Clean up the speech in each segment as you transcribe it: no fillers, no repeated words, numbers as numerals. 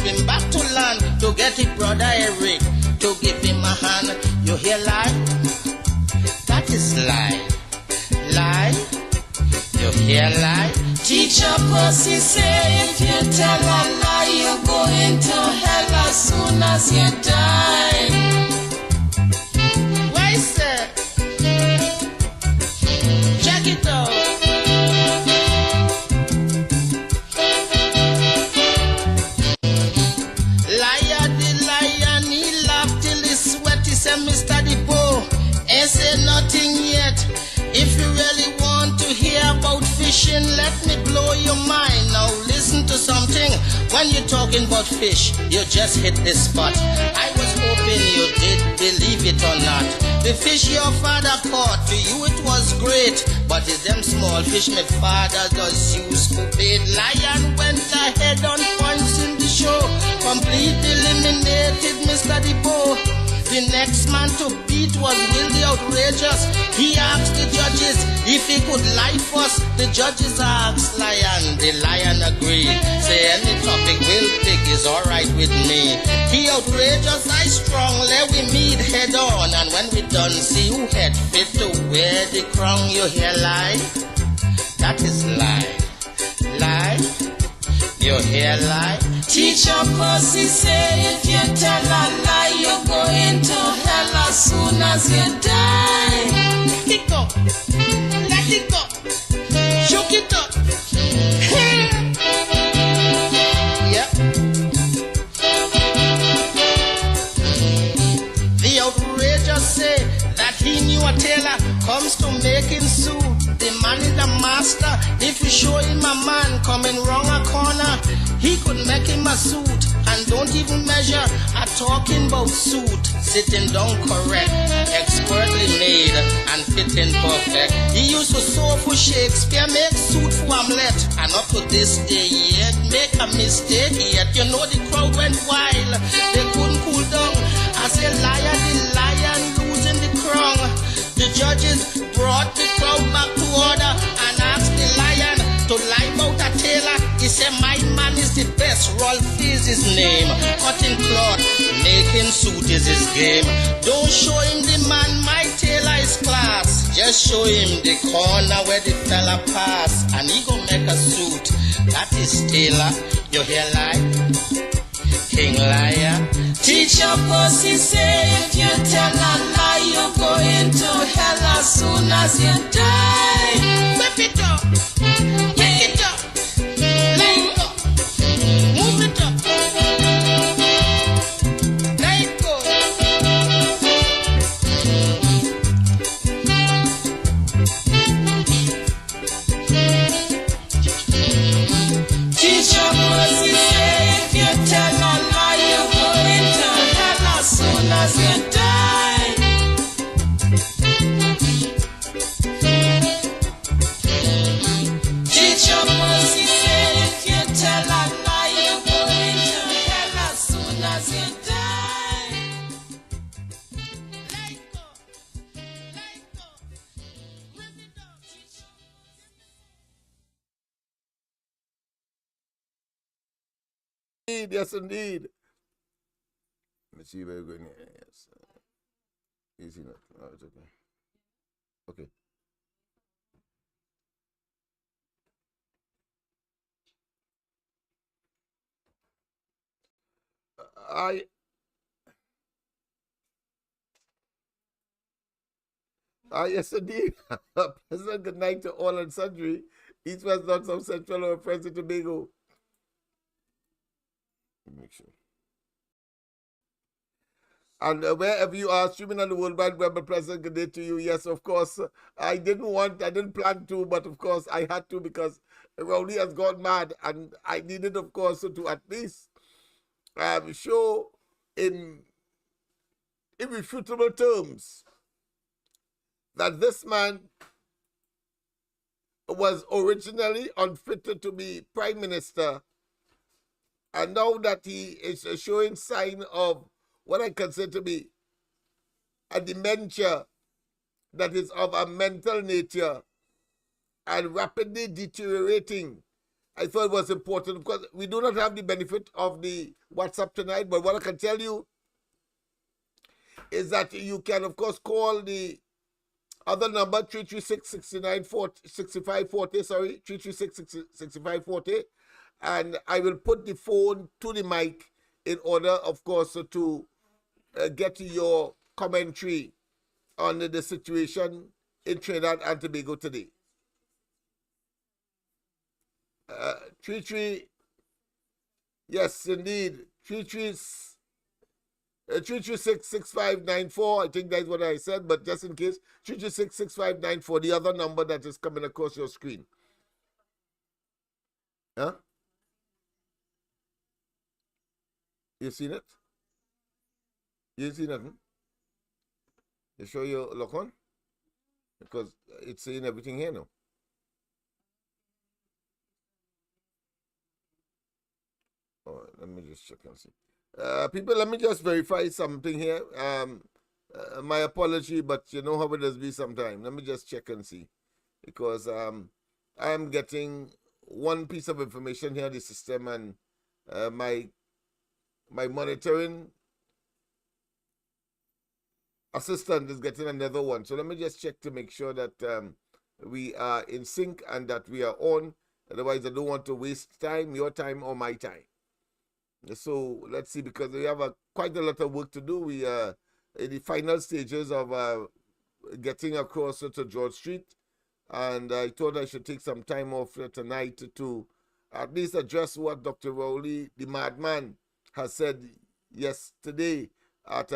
swim back to land to get his brother Eric to give him a hand. You hear lie? That is lie. Lie? You hear lie? Teacher Percy say if you tell a lie, you're going to hell as soon as you die. Why, sir? Check it out. Liar the lion, he laughed till he sweat. He said, Mr. Depot, ain't say nothing yet. If you really want to hear about fishing, let me blow your mind. Now listen to something. When you're talking about fish, you just hit the spot. I was hoping you did believe it or not. The fish your father caught, to you it was great. But it's them small fish my father does use for bait. Lion went ahead on points in the show. Completely eliminated Mr. Depot. The next man to beat was really outrageous. He asked the judges if he could lie first. The judges asked Lion. The Lion agreed. Say any topic we'll pick is alright with me. He outrageous, I strong. Let we meet head on. And when we done, see who had fit to wear the crown. You hear lie? That is lie. Lie? You hear lie? Teacher Percy say if you tell a lie, you're going to hell as soon as you die. Let it go. Let it go. Shook it up. Yep. The outrageous say that he knew a tailor comes to making suit. The man is the master. If you show him a man coming round a corner, he could make him a suit and don't even measure. A talking about suit, sitting down correct, expertly made and fitting perfect. He used to sew for Shakespeare, make suit for Hamlet, and up to this day yet make a mistake yet. You know the crowd went wild, they couldn't cool down. I say liar, the lion losing the crown. The judges brought the crowd back to order and asked the lion to lie about a tailor. He said, my man is the best, Rolf is his name. Cutting cloth, making suit is his game. Don't show him the man, my tailor is class. Just show him the corner where the fella pass, and he gon' make a suit. That is tailor, you hear lie? King liar. Teacher Percy say if you tell a lie, you're going to hell as soon as you die. Whip it up. Pick it up. Let it go. Move it up. Let it go. Teacher Percy say if you tell a lie, you're going to hell as soon as you die. Teacher Percy say if you tell a lie, you're going to hell as soon as you die. Let it go. Let it go. Whip it up. Yes, indeed. Let me see where we're going here. Yes. Easy enough. Oh, it's okay. Okay. Yes, indeed. Pleasant good night to all and sundry. East, West, North, South, Central, or Friends and Tobago. Make sure. And wherever you are, streaming on the World Wide Web, a pleasant good day to you. Yes, of course. I didn't plan to, but of course I had to because Rowley has gone mad, and I needed, of course, to at least show in irrefutable terms that this man was originally unfit to be prime minister, and now that he is showing sign of what I consider to be a dementia that is of a mental nature and rapidly deteriorating, I thought it was important because we do not have the benefit of the WhatsApp tonight, but what I can tell you is that you can, of course, call the other number, 336-6540, sorry, 336-6540, and I will put the phone to the mic in order, of course, to get your commentary on the situation in Trinidad and Tobago today. 33, yes, indeed, 336-6594, I think that's what I said, but just in case, 336-6594, the other number that is coming across your screen. Huh? You seen it? You seen it? You sure you look on? Because it's saying everything here now. Oh, let me just check and see. People, let me just verify something here. My apology, but you know how it does be sometimes. Let me just check and see. Because I'm getting one piece of information here in the system, and my monitoring assistant is getting another one. So let me just check to make sure that we are in sync and that we are on. Otherwise, I don't want to waste time, your time or my time. So let's see, because we have quite a lot of work to do. We are in the final stages of getting across to George Street, and I thought I should take some time off tonight to at least address what Dr. Rowley, the madman, has said yesterday at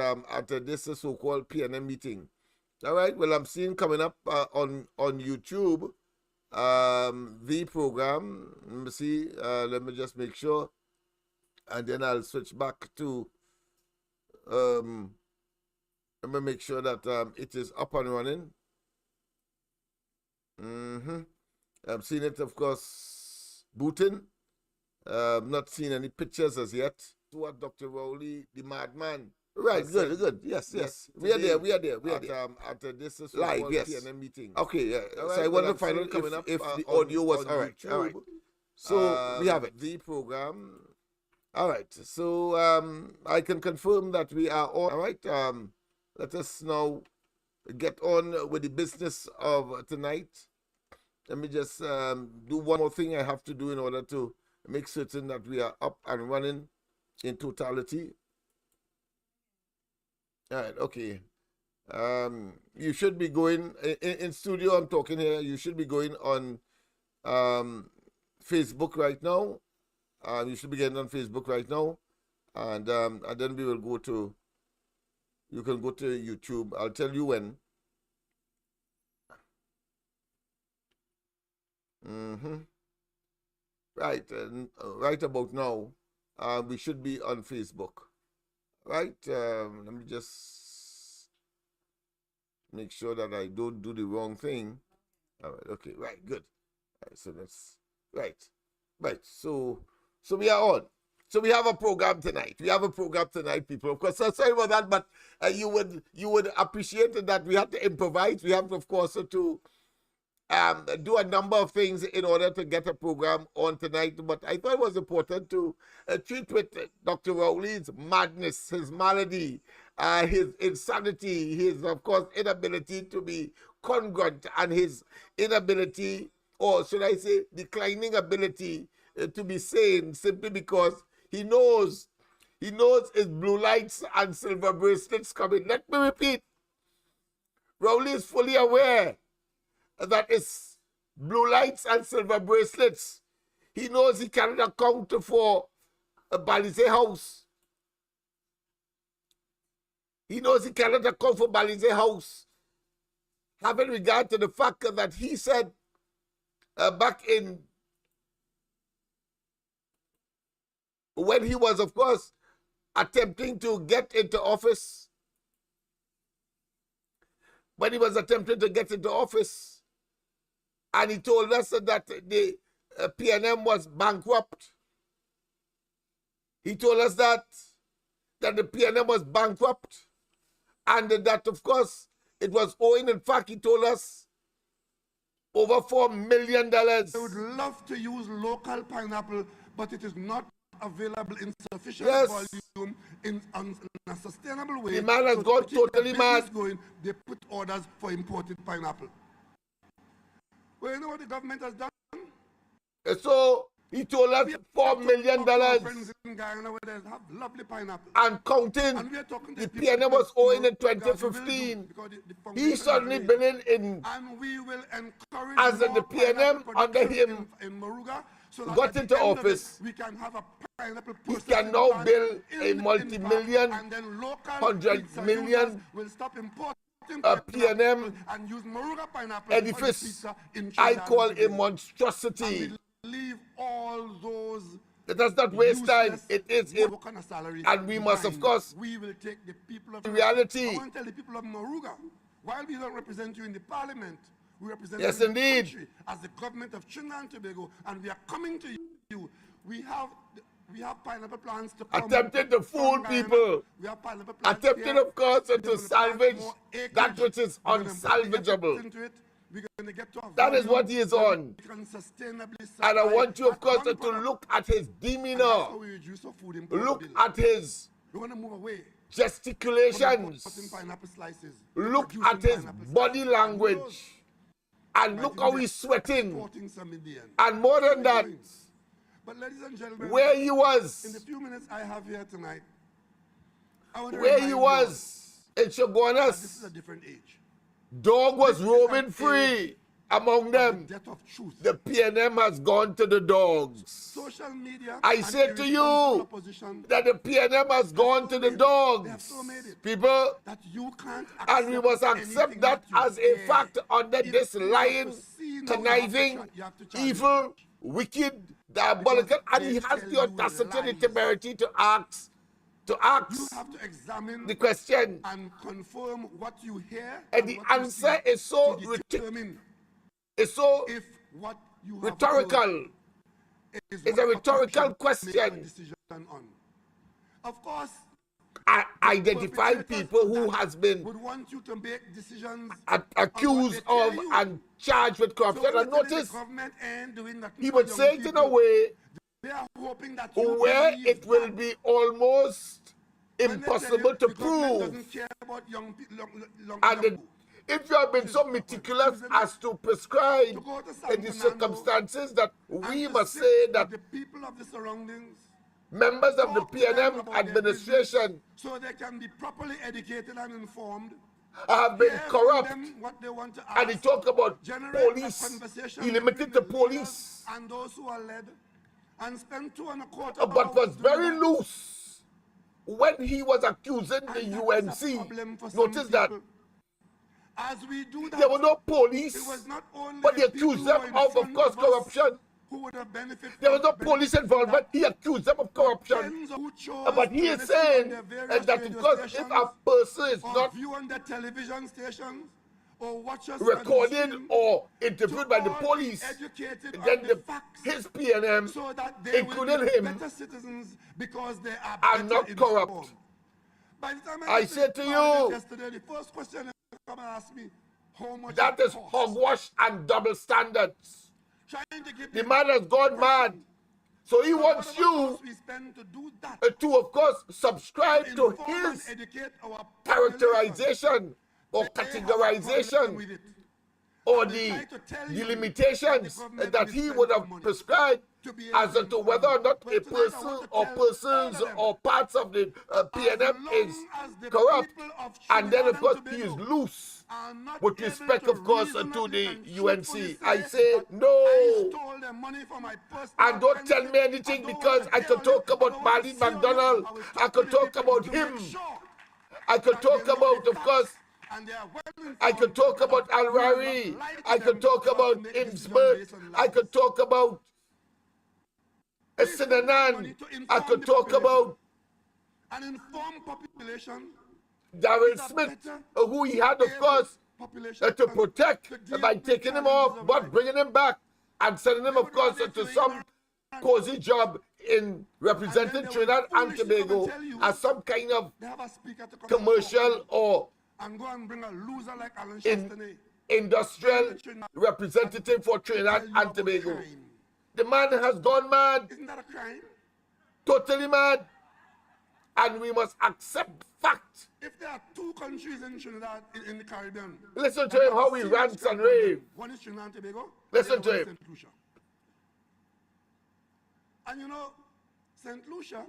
this so-called PNM meeting. All right, well, I'm seeing coming up on YouTube the program. Let me see, let me just make sure. And then I'll switch back to, let me make sure that it is up and running. I've seen it, of course, booting. Not seen any pictures as yet. What Dr. Rowley, the madman. Right, good. Yes. We are there. At this is live, yes. PNM meeting. Okay, yeah. Right, so I want to find out if the audio was all right. All right. So we have it. The program. All right, so I can confirm that we are on. All right, let us now get on with the business of tonight. Let me just do one more thing I have to do in order to make certain that we are up and running in totality. All right, okay. You should be going, in studio I'm talking here, you should be going on Facebook right now. You should be getting on Facebook right now, and then we will go to, you can go to YouTube. I'll tell you when. Right, right about now, we should be on Facebook. Right, let me just make sure that I don't do the wrong thing. All right, okay, right, good. All right, so that's right. So we are on. So we have a program tonight. People. Of course, sorry about that, but you would appreciate that we have to improvise. We have to, of course, to do a number of things in order to get a program on tonight. But I thought it was important to treat with Dr. Rowley's madness, his malady, his insanity, his, of course, inability to be congruent, and his inability, or should I say, declining ability to be sane, simply because he knows his blue lights and silver bracelets coming. Let me repeat, Rowley is fully aware that it's blue lights and silver bracelets. He knows he cannot account for a Balize house. He knows he cannot account for Balize house, having regard to the fact that he said back in, when he was, of course, attempting to get into office, and he told us that the PNM was bankrupt. He told us that the PNM was bankrupt, and that, of course, it was owing. In fact, he told us over $4 million. I would love to use local pineapple, but it is not available in sufficient volume in a sustainable way. The man has gone totally mad. They put orders for imported pineapple. Well, you know what the government has done? So he told us $4 million friends in Guyana where they have lovely pineapple. and counting. And we are talking to The PNM was owing in because 2015. the He suddenly been in and we will encourage as the more PNM pineapple under production him in Moruga, so that got at the into end of it, office. we can have a pineapple He processing can now plant build a in multi-million, and then local 100 pizza million users will stop importing PNM and use Moruga pineapple edifice. pizza in I Trinidad call and a Tobago. monstrosity. And we leave all those Let us not waste time. useless It is a work on a salary and we must, of behind. course, We will take the people of reality. I want to tell the people of Moruga, while we don't represent you in the parliament, we represent Yes, you in indeed. the country as the government of Trinidad and Tobago, and we are coming to you. We have pineapple plants to come. Attempted to fool from Guyana. people. We have pineapple plants Attempted, here. of course, We're to gonna plant salvage more acreage. that which is We're gonna put the unsalvageable. efforts into it. We're going to get to a That is volume what he is where on. we can sustainably And I supply want you, of at course, one to product. look at his And that's demeanor. how we reduce our food import Look bill. at his We're going to move away from gesticulations. importing pineapple slices. Look producing at his pineapple body slices. language. And look how he's sweating. Importing some in the end. And more than that, But ladies and gentlemen, where he in the was, few minutes I have here tonight, I want to where remind he you was in that this is Chaguanas, a different age. dog was This is roaming an free among Of them. the death of truth. The PNM has gone to the dogs. Social media. I and say to you irresponsible opposition that the PNM has gone to the They have dogs. so made it. People, that you can't and we must accept anything that you as a hear. fact under If this you have lying, to see now, conniving, you have to challenge. evil, wicked, diabolical, and he they has tell the you audacity and the lies. temerity to ask You ask have to examine the question. and confirm what you hear. And the what you answer see is so to determine it's so if what you have rhetorical. heard is It's what a rhetorical make a question. decision on. Of course, Identify perpetrators people who that has been would want you to make decisions accused on what of they tell you. and charged with corruption. So And when the notice, government ain't doing nothing he for would young say it in a people, way they are hoping that you where believe it will that be almost when they tell impossible you to the government prove. doesn't care about young people. And if you have been so meticulous as to prescribe To go to San in the Fernando circumstances that we and to must sit say with that the people of the surroundings, members of the talk to them PNM about their administration business so they can be properly educated and informed. have been Hear from corrupt, them what they want to and he ask, talk about generate a police, conversation he limited between to the police, leaders and those who are led, and spend 2.25 but was hours doing very that. loose when he was accusing the And that is a UNC. problem for some Notice that people. As we do that, there were no it police, was not only but he the people accused who them were in of front course, us corruption. who would have benefited There was no from police that. involvement. He accused them of corruption. Tens who chose But he to is listen saying on their various that radio because if stations, a person is or not view on their television stations, or watch us recorded on the stream, or interviewed by the all be police, educated on then the the, facts, his PNM, so that they will including be him, better citizens because they are are better not informed. corrupt. By the time I got said the to parliament you, yesterday, the first question they come and ask me, how much that it is costs? hogwash and double standards. Trying to give The me man has gone mad. So he wants whatever you cost we spend to do that, to, of course, subscribe to inform and his educate our population. characterization or They have a problem categorization with it. or They the, try to tell you limitations that the government that will he spend would more have money prescribed to be able as to to inform whether or you. not But a tonight I want person to or tell persons all of them, or parts of the PNM as is long as the corrupt. people of And then, of Trinidad course, and he is Tobago loose are not with able respect, to of course, to reasonably the and UNC. truthfully I say say, that I no. stole the money for my personal And don't tell me benefit. anything I don't because want I to could tell you. talk about I don't want to Marlene see you. McDonald. I will I could to the talk people about to make him. sure I could that talk they know about, the of course, facts and they are well informed, I could talk so about that you Al will not Rari. lie to I them could talk so as to about make decisions Imsbert. based on I lies. could talk about Please spend that Sinanan. money to I inform could the talk population. about An informed population Darrell is a Smith, better who he had, of able course, population to protect to deal by with taking him challenges off, of but life. bringing him back and sending him, They of would course, rather to feel some ignorant. cozy job in representing And then they Trinidad would and foolishly come and Tobago tell you as some kind of They have a speaker to come commercial or and go and bring a loser like Alan in Chastanet. industrial representative for Trinidad Tell you and about Tobago. crime. The man has gone mad. Isn't that a crime? Totally mad. And we must accept fact. If there are two countries in Trinidad, in the Caribbean. Listen to him how he rants and raves. One is Trinidad and Tobago. Listen to him. St. Lucia. And you know, St. Lucia,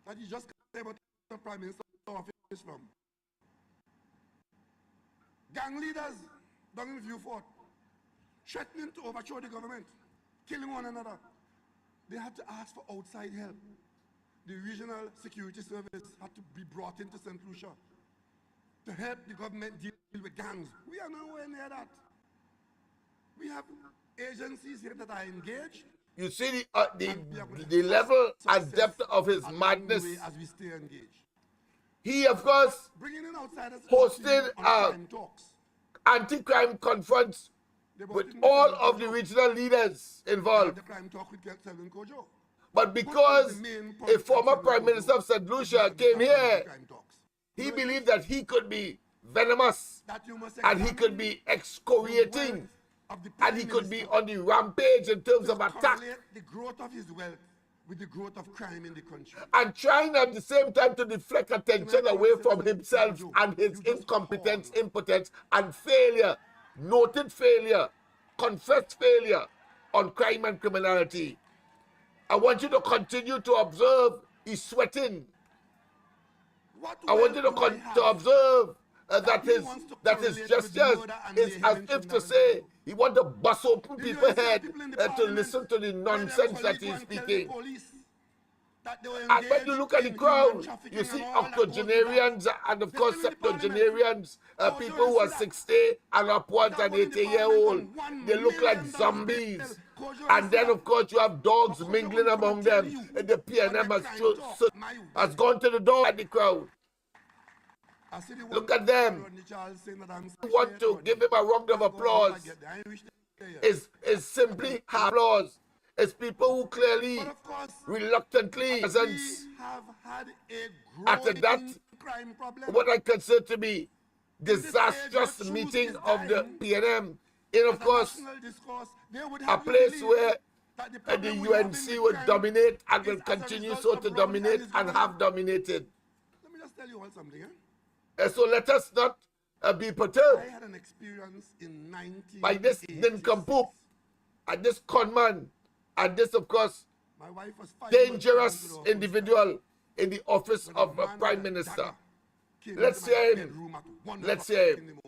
that you just came about the Prime Minister's office from. Gang leaders down in View Fort, threatening to overthrow the government, killing one another. They had to ask for outside help. The regional security service had to be brought into St. Lucia to help the government deal with gangs. We are nowhere near that. We have agencies here that are engaged. You see the level and depth of his madness. As we stay engaged. He, of course, hosted anti-crime conference with all of the regional leaders involved. But because a former Prime Minister of St. Lucia came here, he believed that he could be venomous and he could be excoriating and he could be on the rampage in terms of attack. The growth of his wealth with the growth of crime in the country. And trying at the same time to deflect attention away from himself and his incompetence, impotence, and failure, noted failure, confessed failure on crime and criminality. I want you to continue to observe he's sweating. I want you to observe that his gestures is as if to say he wants to bust open people's head to listen to the nonsense that he's speaking. And when you look at the crowd, you see octogenarians and of course septuagenarians, people who are 60 and upwards and 80-year-old. They look like zombies. And then of course you have dogs mingling among them. And the PNM has gone to the door at the crowd. Look at them. You want to give him a round of applause. It's simply applause. It's people who clearly, reluctantly present at that, what I consider to be disastrous meeting of the PNM. In, of course, a place where the UNC will dominate and will continue so to dominate and have dominated. Let me just tell you all something. So let us not be perturbed I had an experience in by this nincompoop and this conman and this, of course, my wife was dangerous individual in the office of a Prime Minister. Let's hear him. Let's hear him.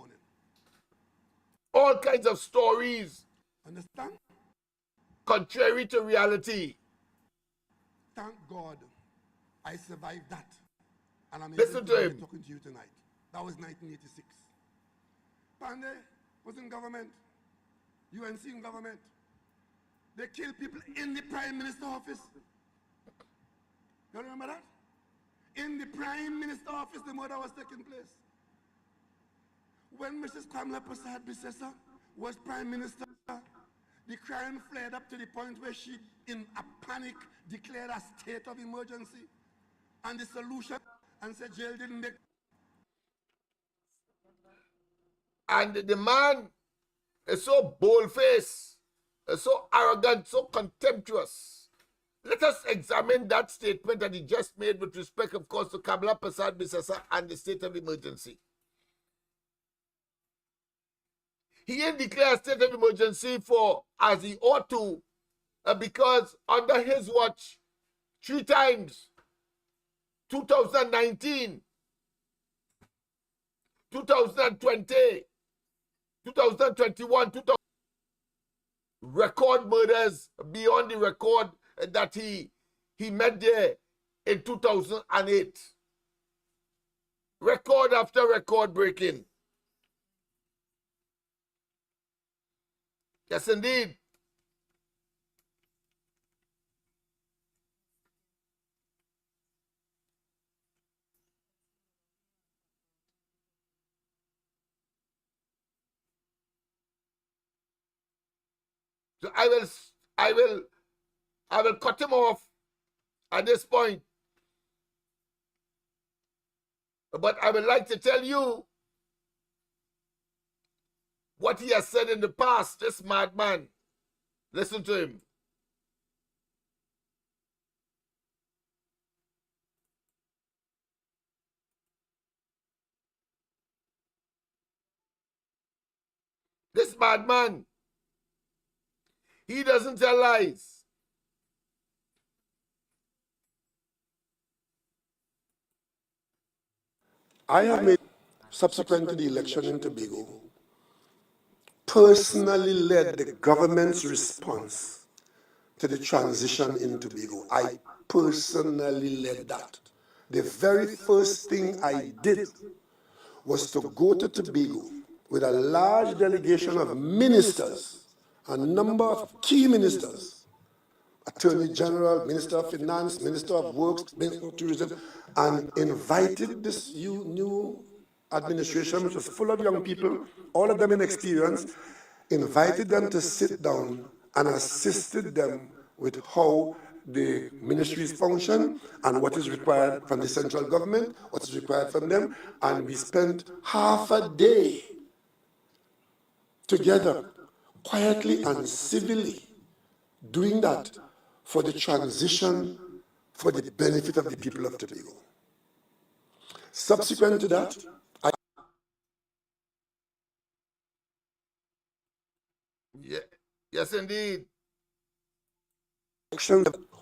All kinds of stories. Understand? Contrary to reality. Thank God I survived that. And I'm Listen to him. Talking to you tonight. That was 1986. Pandey was in government. UNC in government. They killed people in the Prime Minister office. You remember that? In the Prime Minister office, the murder was taking place. When Mrs. Kamala Prasad Bisesa was Prime Minister, the crime flared up to the point where she, in a panic, declared a state of emergency. And the solution, and said jail didn't make. And the man is so bold-faced, so arrogant, so contemptuous. Let us examine that statement that he just made with respect, of course, to Kamala Prasad Bisesa and the state of emergency. He didn't declare a state of emergency for, as he ought to, because under his watch, 3 times, 2019, 2020, 2021, record murders beyond the record that he met there in 2008. Record after record breaking. Yes, indeed. So I will cut him off at this point. But I would like to tell you what he has said in the past, this madman. Listen to him. bad man. He doesn't tell lies. I have made, subsequent to the election in Tobago, personally led the government's response to the transition in Tobago. I personally led that. The very first thing I did was to go to Tobago with a large delegation of ministers, a number of key ministers, Attorney General, Minister of Finance, Minister of Works, Minister of Tourism, and invited this new administration, which was full of young people, all of them inexperienced, invited them to sit down and assisted them with how the ministries function and what is required from the central government, what is required from them, and we spent half a day together, quietly and civilly, doing that for the transition, for the benefit of the people of Tobago. Subsequent to that, Yes, indeed.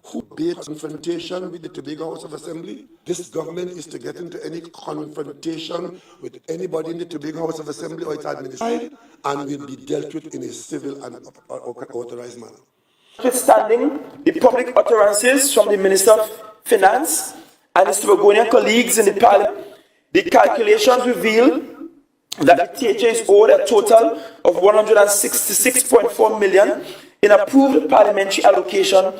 Who be confrontation with the Tobago House of Assembly. This government is to get into any confrontation with anybody in the Tobago House of Assembly or its administration, and will be dealt with in a civil and authorized manner. Notwithstanding the public utterances from the Minister of Finance and his Tobagonian colleagues in the Parliament, the calculations reveal that the THA is owed a total of $166.4 million in approved parliamentary allocation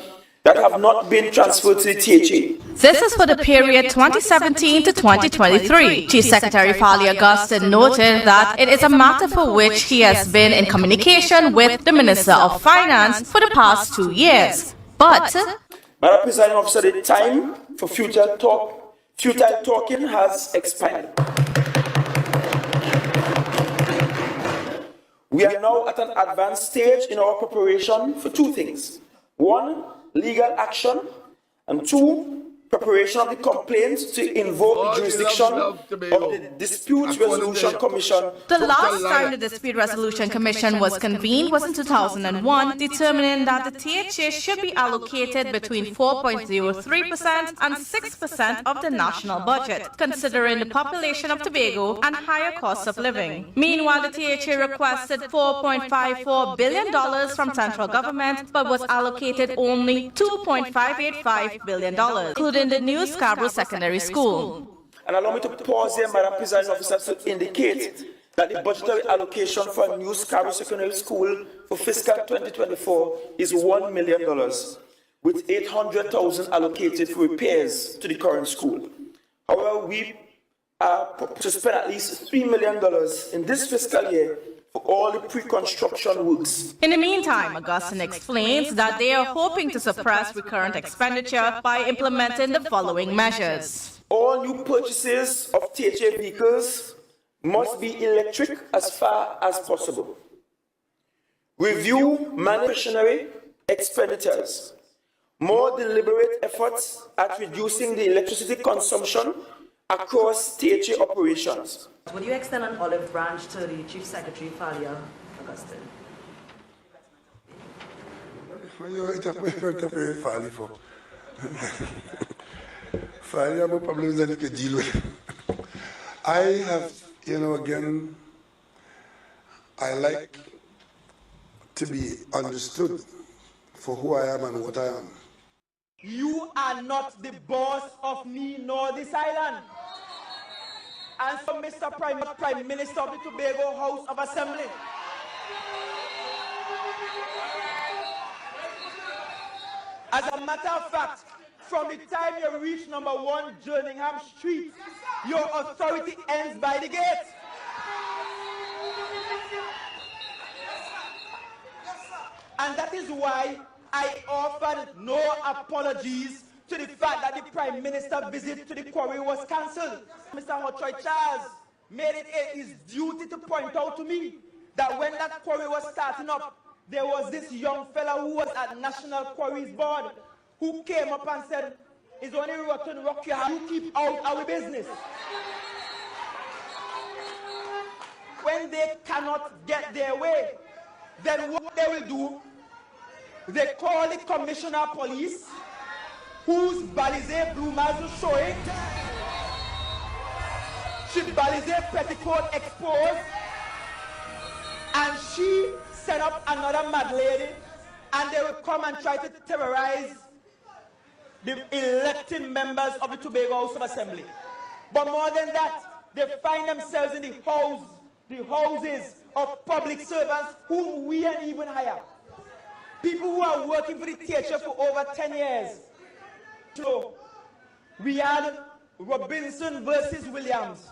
that have not been transferred to the THA. This is for the period 2017 to 2023. Chief Secretary Fali Augustine noted that it is a matter for which he has been in communication with the Minister of Finance for the past 2 years. But, Madam Presiding Officer, the time for futile talking has expired. We are now at an advanced stage in our preparation for two things. One, legal action, and two, preparation of the complaints to invoke the jurisdiction of the Dispute Resolution Commission. the last time the Dispute Resolution Commission was convened was in 2001, determining that the THA should be allocated between 4.03% and 6% of the national budget, considering the population of Tobago and higher costs of living. Meanwhile, the THA requested $4.54 billion from central government, but was allocated only $2.585 billion, including the new Scarborough Secondary School. And allow me to pause here, Madam Presiding Officer, to indicate that the budgetary allocation for a new Scarborough Secondary School for fiscal 2024 is $1 million, with $800,000 allocated for repairs to the current school. However, we are to spend at least $3 million in this fiscal year for all the pre-construction works. In the meantime, Augustine explains that they are hoping to suppress recurrent expenditure by implementing the following measures. All new purchases of THA vehicles must be electric as far as possible. Review discretionary expenditures. More deliberate efforts at reducing the electricity consumption across THA operations. Would you extend an olive branch to the Chief Secretary, Fali Augustine? Fali, I'm problems that you can deal with. I have, again, I like to be understood for who I am and what I am. You are not the boss of me nor this island. And so, Mr. Prime Minister of the Tobago House of Assembly, as a matter of fact, from the time you reach number 1 Jerningham Street, your authority ends by the gate. And that is why I offered no apologies to the fact that the Prime Minister's visit to the quarry was cancelled. Mr. Hotroy Charles made it his duty to point out to me that when that quarry was starting up, there was this young fella who was at National Quarries Board who came up and said, "It's only rotten rock you have, you keep out our business." When they cannot get their way, then what they will do, they call the commissioner of police, whose balisé blue mask is showing. She balisé petticoat exposed, and she set up another mad lady, and they will come and try to terrorize the elected members of the Tobago House of Assembly. But more than that, they find themselves in the houses of public servants whom we ain't even hire. People who are working for the theatre for over 10 years. So we had Robinson versus Williams.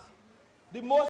The most